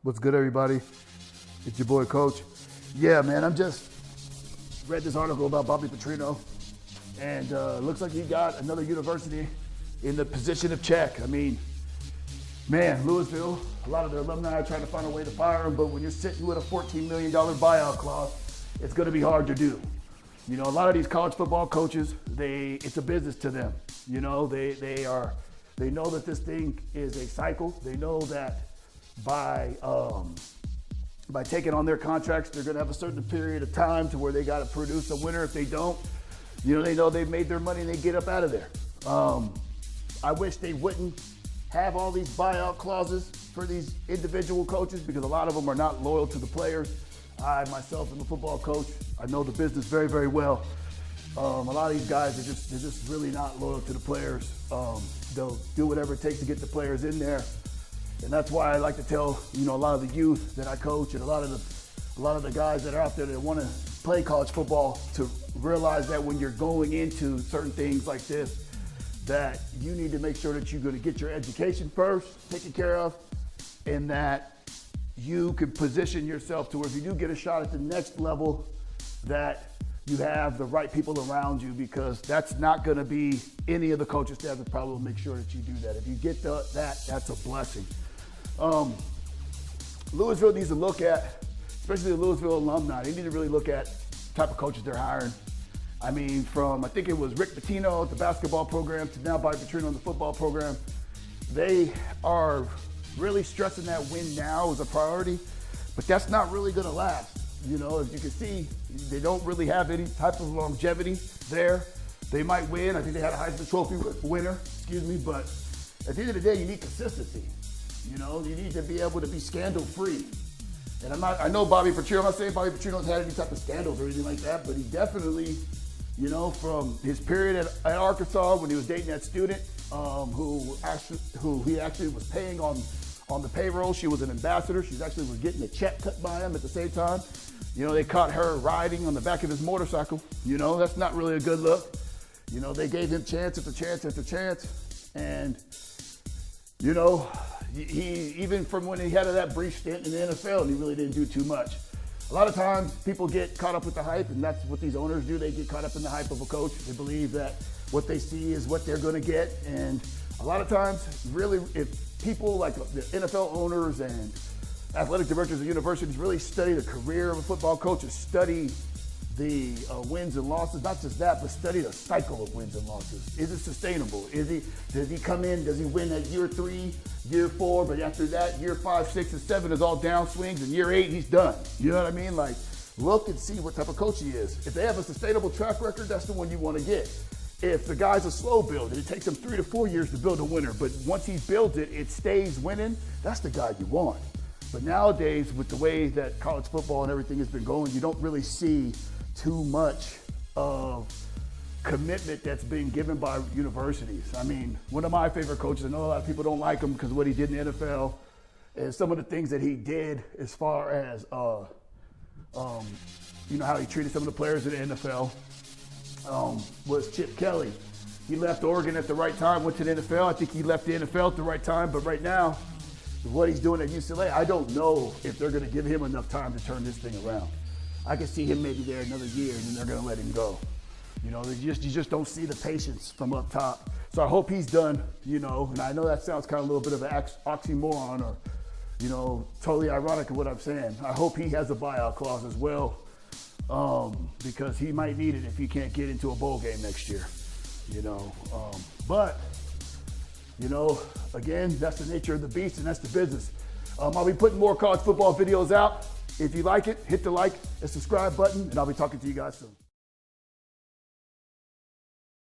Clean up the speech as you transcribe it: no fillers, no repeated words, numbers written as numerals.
What's good, everybody? It's your boy, Coach. Yeah, man, I'm just read this article about Bobby Petrino, and looks like he got another university in the position of check. I mean, man, Louisville, a lot of their alumni are trying to find a way to fire him, but when you're sitting with a $14 million buyout clause, it's going to be hard to do. You know, a lot of these college football coaches, it's a business to them. You know, they know that this thing is a cycle. They know that by taking on their contracts, they're going to have a certain period of time to where they got to produce a winner. If they don't, you know, they know they've made their money and they get up out of there. I wish they wouldn't have all these buyout clauses for these individual coaches, because a lot of them are not loyal to the players. I myself am a football coach. I know the business very, very well. A lot of these guys they're just really not loyal to the players. They'll do whatever it takes to get the players in there. And that's why I like to tell, you know, a lot of the youth that I coach and a lot of the guys that are out there that want to play college football to realize that when you're going into certain things like this, that you need to make sure that you're going to get your education first taken care of, and that you can position yourself to where if you do get a shot at the next level, that you have the right people around you, because that's not going to be any of the coaching staff. The problem, make sure that you do that. If you get that's a blessing. Louisville needs to look at, especially the Louisville alumni, they need to really look at the type of coaches they're hiring. I mean, from, I think it was Rick Pitino at the basketball program to now Bobby Petrino in the football program, they are really stressing that win now as a priority, but that's not really going to last. You know, as you can see, they don't really have any type of longevity there. They might win. I think they had a Heisman Trophy winner, but at the end of the day, you need consistency. You know, you need to be able to be scandal-free. And I know Bobby Petrino, I'm not saying Bobby Petrino's had any type of scandals or anything like that, but he definitely, you know, from his period at Arkansas when he was dating that student who he actually was paying on the payroll. She was an ambassador. She actually was getting a check cut by him at the same time. You know, they caught her riding on the back of his motorcycle. You know, that's not really a good look. You know, they gave him chance after chance after chance. And, you know, he even from when he had that brief stint in the NFL, and he really didn't do too much. A lot of times people get caught up with the hype, and that's what these owners do. They get caught up in the hype of a coach. They believe that what they see is what they're going to get. And a lot of times, really, if people like the NFL owners and athletic directors of universities really study the career of a football coach and study the wins and losses, not just that, but study the cycle of wins and losses. Is it sustainable? Does he come in, does he win at year 3, year 4, but after that, year 5, 6, and 7 is all downswings, and year 8, he's done. You know what I mean? Like, look and see what type of coach he is. If they have a sustainable track record, that's the one you want to get. If the guy's a slow builder, it takes him 3 to 4 years to build a winner, but once he builds it, it stays winning, that's the guy you want. But nowadays, with the way that college football and everything has been going, you don't really see too much of commitment that's being given by universities. I mean, one of my favorite coaches, I know a lot of people don't like him because of what he did in the NFL, and some of the things that he did as far as, you know, how he treated some of the players in the NFL, was Chip Kelly. He left Oregon at the right time, went to the NFL. I think he left the NFL at the right time, but right now, what he's doing at UCLA, I don't know if they're going to give him enough time to turn this thing around. I can see him maybe there another year, and then they're going to let him go. You know, you just don't see the patience from up top. So I hope he's done, you know, and I know that sounds kind of a little bit of an oxymoron or, you know, totally ironic of what I'm saying. I hope he has a buyout clause as well, because he might need it if he can't get into a bowl game next year, you know. But, you know, again, that's the nature of the beast, and that's the business. I'll be putting more college football videos out. If you like it, hit the like and subscribe button, and I'll be talking to you guys soon.